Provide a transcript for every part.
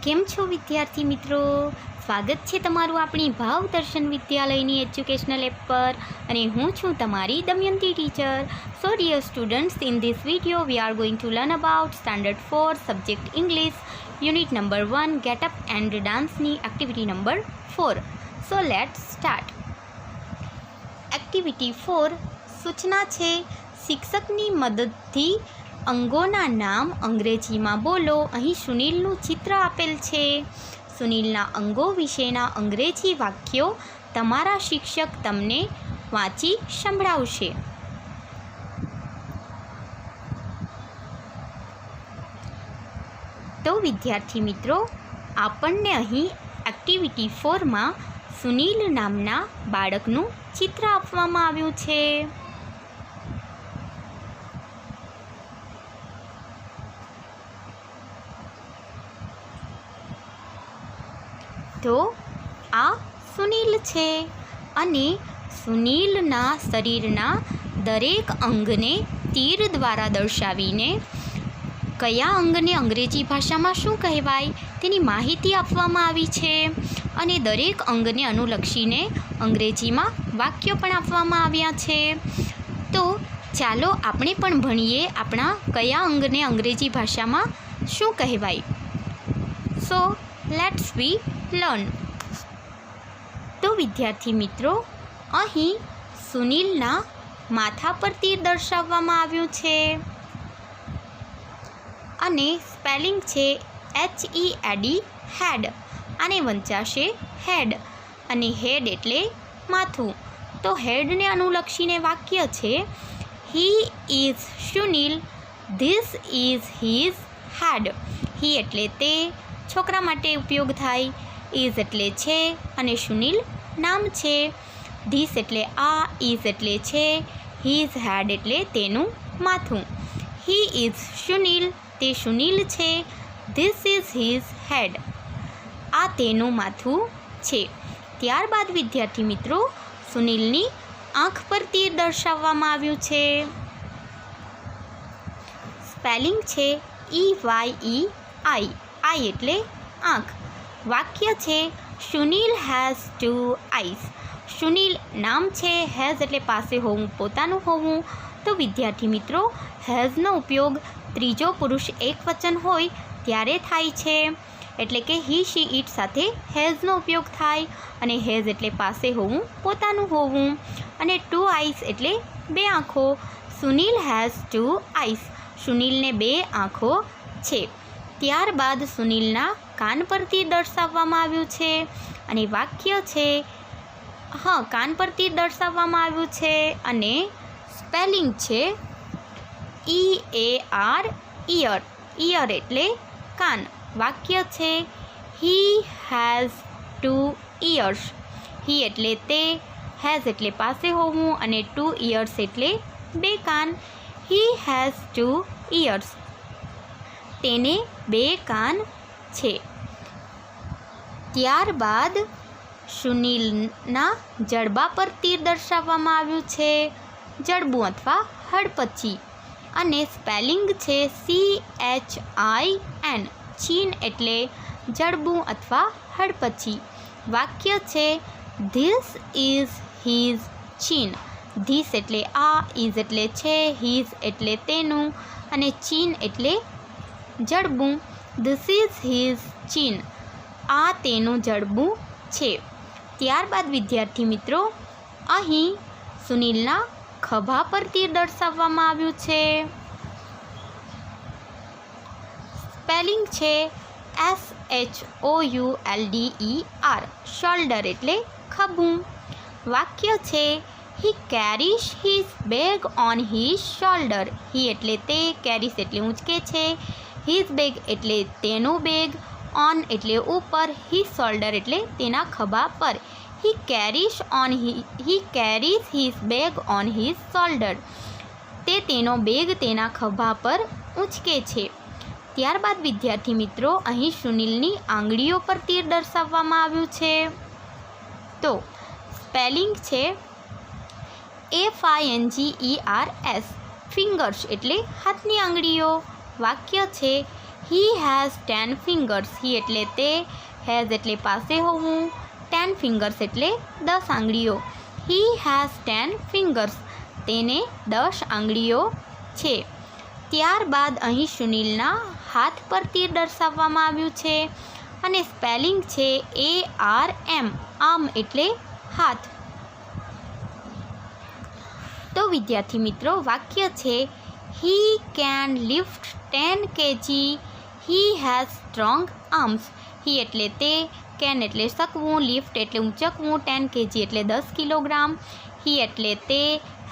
કેમ છો વિદ્યાર્થી મિત્રો? સ્વાગત છે તમારું આપણી ભાવદર્શન વિદ્યાલયની એજ્યુકેશનલ એપ પર અને હું છું તમારી Damayanti teacher. So dear students, in this video we are going to learn about standard 4 subject English unit number 1 get up and ડાન્સની activity number 4. So let's start. Activity 4 સૂચના છે શિક્ષકની મદદથી અંગોના નામ અંગ્રેજીમાં બોલો. અહીં સુનિલનું ચિત્ર આપેલ છે. સુનિલના અંગો વિશેના અંગ્રેજી વાક્યો તમારા શિક્ષક તમને વાંચી સંભળાવશે. તો વિદ્યાર્થી મિત્રો, આપણને અહીં એક્ટિવિટી 4માં સુનિલ નામના બાળકનું ચિત્ર આપવામાં આવ્યું છે. તો આ સુનિલ છે અને સુનિલના શરીરના દરેક અંગને તીર દ્વારા દર્શાવીને કયા અંગને અંગ્રેજી ભાષામાં શું કહેવાય તેની માહિતી આપવામાં આવી છે અને દરેક અંગને અનુલક્ષીને અંગ્રેજીમાં વાક્યો પણ આપવામાં આવ્યા છે. તો ચાલો આપણે પણ ભણીએ આપણા કયા અંગને અંગ્રેજી ભાષામાં શું કહેવાય. So let's we learn. તો વિદ્યાર્થી મિત્રો, અહીં સુનિલના માથા પર તીર દર્શાવવામાં આવ્યું છે અને સ્પેલિંગ છે HEAD હેડ. આને વંચાશે હેડ અને હેડ એટલે માથું. તો હેડને અનુલક્ષીને વાક્ય છે he is Sunil, this is his head. He એટલે તે, છોકરા માટે ઉપયોગ થાય. ઇઝ એટલે છે અને સુનિલ નામ છે. ધીસ એટલે આ, ઇઝ એટલે છે, હીઝ હેડ એટલે તેનું માથું. હી ઇઝ સુનિલ, તે સુનિલ છે. ધીસ ઇઝ હીઝ હેડ, આ તેનું માથું છે. ત્યારબાદ વિદ્યાર્થી મિત્રો, સુનિલની આંખ પર તીર દર્શાવવામાં આવ્યું છે. સ્પેલિંગ છે EYEI. આઈ એટલે આંખ. વાક્ય છે સુનિલ હેઝ 2 આઈસ. સુનિલ નામ છે, હેઝ એટલે પાસે હોવું, પોતાનું હોવું. તો વિદ્યાર્થી મિત્રો, હેઝનો ઉપયોગ ત્રીજો પુરુષ એકવચન હોય ત્યારે થાય છે. એટલે કે હી, શી, ઇટ સાથે હેઝનો ઉપયોગ થાય અને હેઝ એટલે પાસે હોવું, પોતાનું હોવું અને 2 આઈસ એટલે 2 આંખો. Sunil has 2 ice. સુનિલને 2 આંખો છે. ત્યારબાદ સુનિલના કાન પર તીર દર્શાવવામાં આવ્યું છે અને વાક્ય છે કાન પર તીર દર્શાવવામાં આવ્યું છે અને સ્પેલિંગ છે EAR ઇયર. ઇયર એટલે કાન. વાક્ય છે હી હેઝ 2 ઇયર્સ. હી એટલે તે, હેઝ એટલે પાસે હોવું અને 2 ઇયર્સ એટલે 2 કાન. હી હેઝ 2 ઇયર્સ, તેને 2 કાન છે. ત્યારબાદ સુનિલના જડબા પર તીર દર્શાવવામાં આવ્યું છે, જડબું અથવા હડપચી અને સ્પેલિંગ છે CHIN. ચીન એટલે જડબું અથવા હડપચી. વાક્ય છે ધીસ ઇઝ હીઝ ચીન. ધીસ એટલે આ, ઇઝ એટલે છે, હીઝ એટલે તેનું અને ચીન એટલે જડબું. ધીસ ઇઝ હીઝ ચીન, આ તેનું જડબું છે. ત્યારબાદ વિદ્યાર્થી મિત્રો, અહીં સુનિલના ખભા પર તીર દર્શાવવામાં આવ્યું છે. સ્પેલિંગ છે SHOULDER. શોલ્ડર એટલે ખભું. વાક્ય છે he carries his bag on his shoulder. He એટલે તે, કેરીશ એટલે ઊંચકે છે, હિઝ બેગ એટલે તેનું બેગ, ઓન એટલે ઉપર, હિઝ શોલ્ડર એટલે તેના ખભા પર. He carries his bag on his shoulder. તે તેનો બેગ તેના ખભા પર ઊંચકે છે. ત્યારબાદ વિદ્યાર્થી મિત્રો, અહીં સુનિલની આંગળીઓ પર તીર દર્શાવવામાં આવ્યું છે. તો સ્પેલિંગ છે FINGERS. ફિંગર્સ એટલે હાથની આંગળીઓ. વાક્ય છે હી હેઝ 10 ફિંગર્સ. હી એટલે તે, હેઝ એટલે પાસે હોવું, 10 ફિંગર્સ એટલે 10 આંગળીઓ. He has 10 fingers. તેને 10 આંગળીઓ છે. ત્યારબાદ અહીં સુનિલના હાથ પર તીર દર્શાવવામાં આવ્યું છે અને સ્પેલિંગ છે ARM. આર્મ એટલે હાથ. તો વિદ્યાર્થી મિત્રો, વાક્ય છે he can lift 10 kg. He has strong arms. He એટલે તે, કેન એટલે શકવું, લિફ્ટ એટલે ઊંચકવું, 10 kg એટલે 10 કિલોગ્રામ. હી એટલે તે,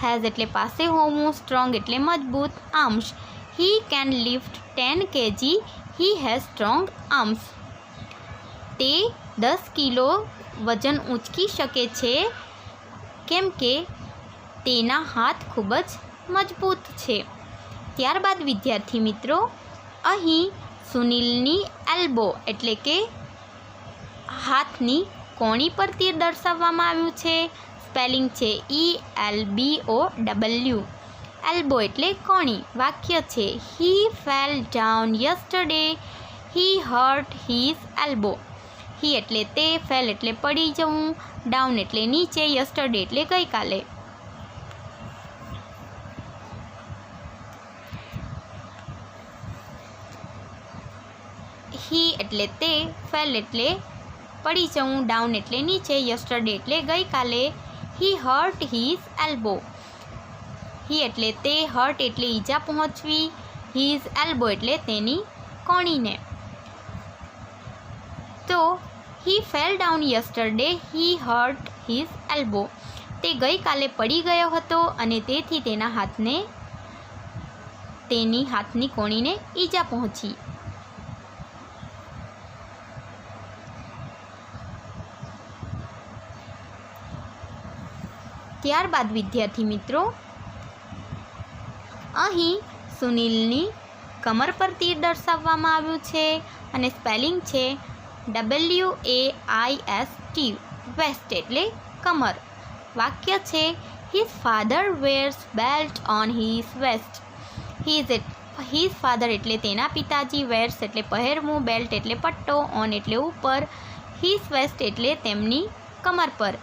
હેઝ એટલે પાસે હોવું, સ્ટ્રોંગ એટલે મજબૂત, arms. He can lift 10 kg. He has strong arms. તે 10 કિલો વજન ઊંચકી શકે છે કેમ કે તેના હાથ ખૂબ જ મજબૂત છે. ત્યારબાદ વિદ્યાર્થી મિત્રો, અહીં સુનિલની એલ્બો એટલે કે હાથની કોણી પર તીર દર્શાવવામાં આવ્યું છે. સ્પેલિંગ છે ELBOW. એલ્બો એટલે કોણી. વાક્ય છે he fell down yesterday. He hurt his elbow. He એટલે તે, ફેલ એટલે પડી જવું, ડાઉન એટલે નીચે, યસ્ટરડે એટલે ગઈકાલે. હી એટલે તે, ફેલ એટલે પડી જવું, ડાઉન એટલે નીચે, યસ્ટરડે એટલે ગઈકાલે. હી હર્ટ હીઝ એલ્બો. હી એટલે તે, હર્ટ એટલે ઈજા પહોંચવી, હીઝ એલ્બો એટલે તેની કોણીને. તો હી fell down yesterday. He hurt his elbow. તે ગઈકાલે પડી ગયો હતો અને તેથી તેની હાથની કોણીને ઈજા પહોંચી. ત્યારબાદ વિદ્યાર્થી મિત્રો, અહીં સુનિલની કમર પર તીર દર્શાવવામાં આવ્યું છે અને સ્પેલિંગ છે WAIST. વેસ્ટ એટલે કમર. વાક્ય છે his father wears belt on his waist. His father એટલે તેના પિતાજી, વેર્સ એટલે પહેરવું, બેલ્ટ એટલે પટ્ટો, ઓન એટલે ઉપર, હિઝ વેસ્ટ એટલે તેમની કમર પર.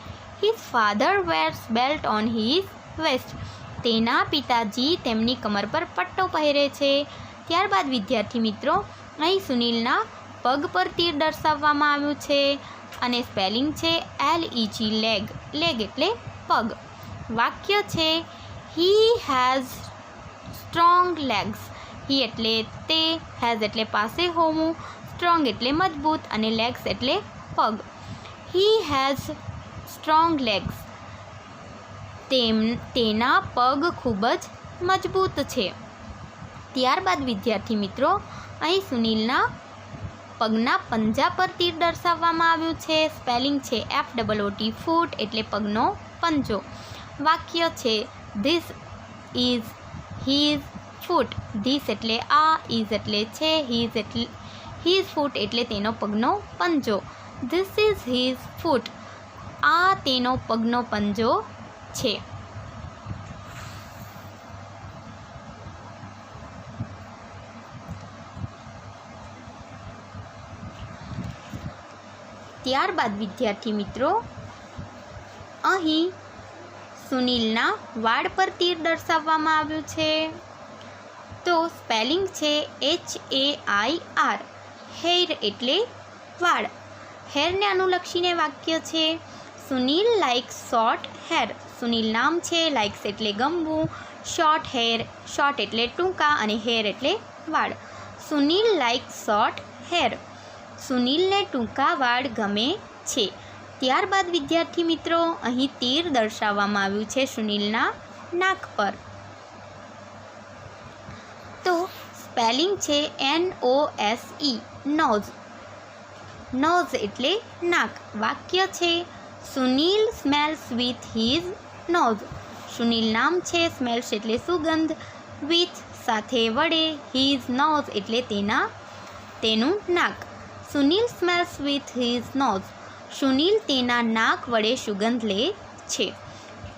His father wears belt on his waist. તેના પિતાજી તેમની કમર પર પટ્ટો પહેરે છે. ત્યારબાદ વિદ્યાર્થી મિત્રો, અહીં સુનિલના પગ પર તીર દર્શાવવામાં આવ્યું છે અને સ્પેલિંગ છે LEG. લેગ. લેગ એટલે પગ. વાક્ય છે હી હેઝ સ્ટ્રોંગ લેગ્સ. હી એટલે તે, હેઝ એટલે પાસે હોવું, સ્ટ્રોંગ એટલે મજબૂત અને લેગ્સ એટલે પગ. હી હેઝ સ્ટ્રોંગ લેગ્સ. તેના પગ ખૂબ જ મજબૂત છે. ત્યારબાદ વિદ્યાર્થી મિત્રો, અહીં સુનિલના પગના પંજા પર તીર દર્શાવવામાં આવ્યું છે. સ્પેલિંગ છે FOOT. ફૂટ એટલે પગનો પંજો. વાક્ય છે this is his foot. This એટલે આ, ઇઝ એટલે છે, હીઝ ફૂટ એટલે તેનો પગનો પંજો. ધીસ ઇઝ હીઝ ફૂટ. આ તેનો પગનો પંજો છે. ત્યારબાદ વિદ્યાર્થી મિત્રો, અહીં સુનિલના વાળ પર તીર દર્શાવવામાં આવ્યું છે. તો સ્પેલિંગ છે HAIR. હેર એટલે વાળ. હેરને અનુલક્ષીને વાક્ય છે Sunil likes short hair. Sunil નામ છે, લાઇક્સ એટલે ગમવું, શોર્ટ હેર, શોર્ટ એટલે ટૂંકા અને હેર એટલે વાળ. Sunil likes short hair. સુનિલને ટૂંકા વાળ ગમે છે. ત્યારબાદ વિદ્યાર્થી મિત્રો, અહીં તીર દર્શાવવામાં આવ્યું છે સુનિલના નાક પર. તો સ્પેલિંગ છે NOSE. નોઝ. નોઝ એટલે નાક. વાક્ય છે Sunil smells with his nose. Sunil નામ છે, સ્મેલ્સ એટલે સુગંધ, વિથ સાથે વડે, હીઝ નોઝ એટલે તેનું નાક. Sunil smells with his nose. Sunil તેના નાક વડે સુગંધ લે છે.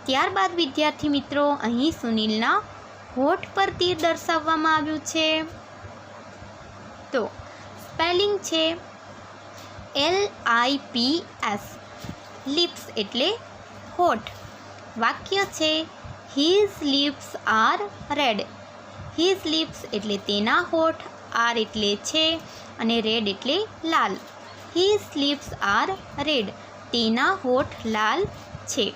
ત્યારબાદ વિદ્યાર્થી મિત્રો, અહીં સુનિલના હોઠ પર તીર દર્શાવવામાં આવ્યું છે. તો સ્પેલિંગ છે LIPS, લિપ્સ એટલે હોઠ. વાક્ય છે his lips are red. His lips એટલે તેના હોઠ, આર એટલે છે અને રેડ એટલે લાલ. હિઝ લિપ્સ આર રેડ, તેના હોઠ લાલ છે.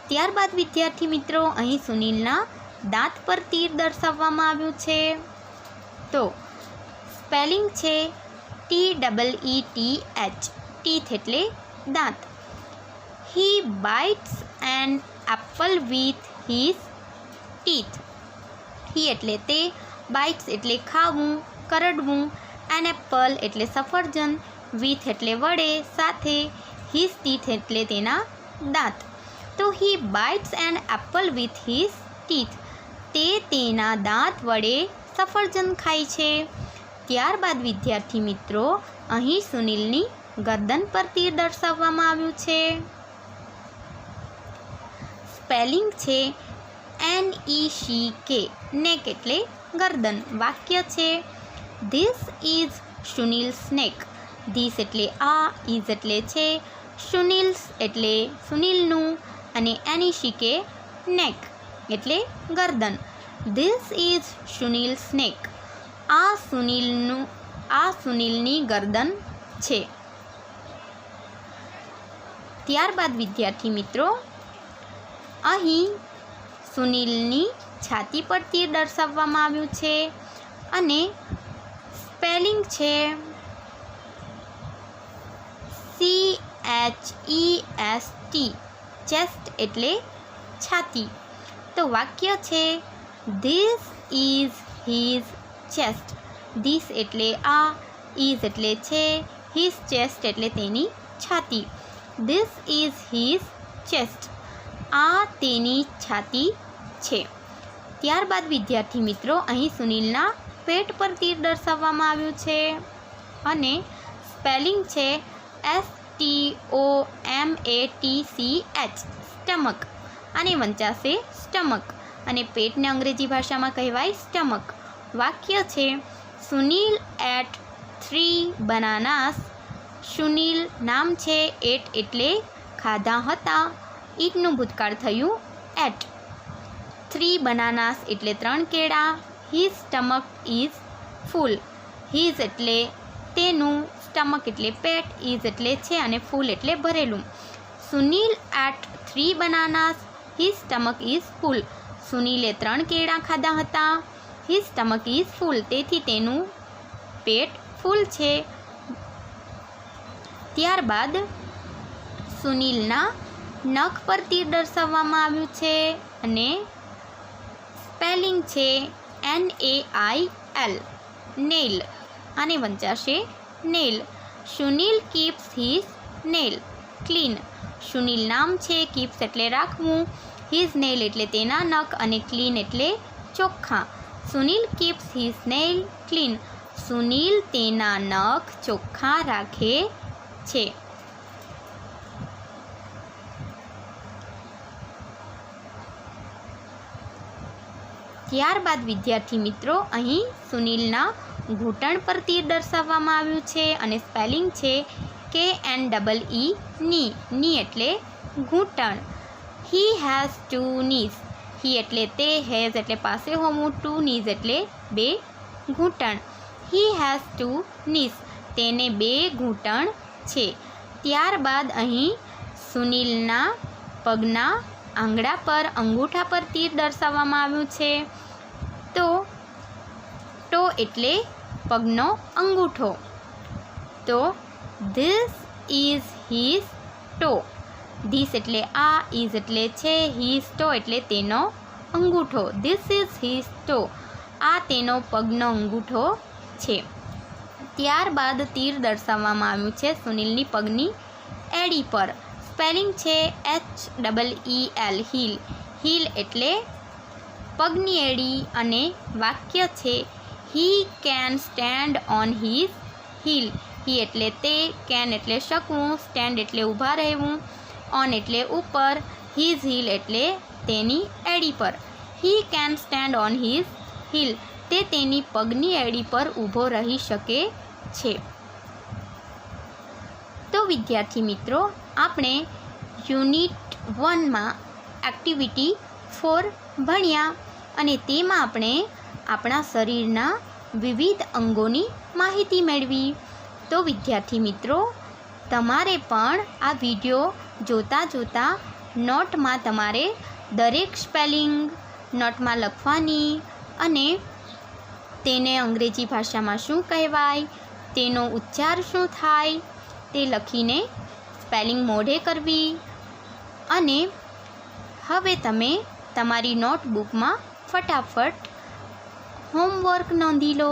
ત્યારબાદ વિદ્યાર્થી મિત્રો અહીં સુનિલના દાંત પર તીર દર્શાવવામાં આવ્યું છે. તો સ્પેલિંગ છે TEETH, ટીથ એટલે દાંત. He bites an apple with his teeth. He એટલે તે, બાઇટ્સ એટલે ખાવું, કરડવું, એન એપલ એટલે સફરજન, વિથ એટલે વડે, સાથે, હિઝ ટીથ એટલે તેના દાંત. તો he bites an apple with his teeth, તે તેના દાંત વડે સફરજન ખાય છે. ત્યારબાદ વિદ્યાર્થી મિત્રો અહીં સુનિલની ગરદન પર તીર દર્શાવવામાં આવ્યું છે. સ્પેલિંગ છે NECK, નેક એટલે ગરદન. વાક્ય છે ધીસ ઇઝ સુનિલ્સ નેક. ધીસ એટલે આ, ઇઝ એટલે છે, સુનિલ્સ એટલે સુનિલનું અને NECK નેક એટલે ગરદન. ધીસ ઇઝ સુનિલ્સ નેક, આ સુનિલની ગરદન છે. ત્યારબાદ વિદ્યાર્થી મિત્રો અહીં સુનિલની છાતી પર તીર દર્શાવવામાં આવ્યું છે અને સ્પેલિંગ છે CHEST, ચેસ્ટ એટલે છાતી. તો વાક્ય છે this is his chest. This એટલે આ, ઇઝ એટલે છે, હિઝ ચેસ્ટ એટલે તેની છાતી. ધીસ ઇઝ હિઝ ચેસ્ટ, આ તેની છાતી છે. ત્યારબાદ વિદ્યાર્થી મિત્રો અહીં સુનિલના પેટ પર તીર દર્શાવવામાં આવ્યું છે અને સ્પેલિંગ છે STOMATCH, સ્ટમક. આને વંચાશે સ્ટમક અને પેટને અંગ્રેજી ભાષામાં કહેવાય સ્ટમક. વાક્ય છે સુનિલ એટ 3 બનાનાસ. સુનિલ નામ છે, એટ એટલે ખાધા હતા, ઈટનું ભૂતકાળ થયું એટ. 3 બનાનાસ એટલે 3 કેળા. His stomach is full. His એટલે તેનું, સ્ટમક એટલે પેટ, ઇઝ એટલે છે અને ફૂલ એટલે ભરેલું. Sunil ate 3 bananas, his stomach is full. સુનિલે 3 કેળા ખાધા હતા. હિઝ સ્ટમક ઇઝ ફૂલ, તેથી તેનું પેટ ફૂલ છે. ત્યારબાદ સુનિલના નખ પર તીર દર્શાવવામાં આવ્યું છે અને સ્પેલિંગ છે NAIL, નેલ. આને વંચાશે nail. Sunil keeps his nail clean. Sunil નામ છે, કીપ્સ એટલે રાખવું, હિઝ નેલ એટલે તેના નખ અને ક્લીન એટલે ચોખ્ખા. Sunil keeps his nail clean, Sunil તેના નખ ચોખ્ખા રાખે છે. ત્યારબાદ વિદ્યાર્થી મિત્રો અહીં સુનિલના ઘૂંટણ પર તીર દર્શાવવામાં આવ્યું છે અને સ્પેલિંગ છે KNEE, ની એટલે ઘૂંટણ. He has 2 knees. હી એટલે તે, હેઝ એટલે પાસે હોવું, 2 knees એટલે 2 ઘૂંટણ. હી હેઝ 2 knees, તેને 2 ઘૂંટણ છે. ત્યારબાદ અહીં સુનિલના પગના આંગળા પર, અંગૂઠા પર તીર દર્શાવવામાં આવ્યું છે. ટો એટલે પગનો અંગૂઠો. તો this is his toe. This એટલે આ, ઇઝ એટલે છે, હિઝ ટો એટલે તેનો અંગૂઠો. ધીસ ઇઝ હિઝ ટો, આ તેનો પગનો અંગૂઠો છે. ત્યારબાદ તીર દર્શાવવામાં આવ્યું છે સુનિલની પગની એડી પર. સ્પેલિંગ છે HEEL, હીલ. હીલ એટલે પગની એડી અને વાક્ય છે he can stand on his heel. He એટલે તે, કેન એટલે શકવું, સ્ટેન્ડ એટલે ઊભા રહેવું, ઓન એટલે ઉપર, હિઝ હીલ એટલે તેની એડી પર. He can stand on his heel, તે તેની પગની એડી પર ઊભો રહી શકે છે. તો વિદ્યાર્થી મિત્રો, આપણે યુનિટ 1માં એક્ટિવિટી 4 ભણ્યા અને તેમાં આપણે આપણા શરીરના વિવિધ અંગોની માહિતી મેળવી. તો વિદ્યાર્થી મિત્રો, તમારે પણ આ વિડીયો જોતાં નોટમાં તમારે દરેક સ્પેલિંગ નોટમાં લખવાની અને તેને અંગ્રેજી ભાષામાં શું કહેવાય, તેનો ઉચ્ચાર શું થાય તે લખીને સ્પેલિંગ મોઢે કરવી. અને હવે તમે તમારી નોટબુકમાં ફટાફટ હોમવર્ક નોંધી લો.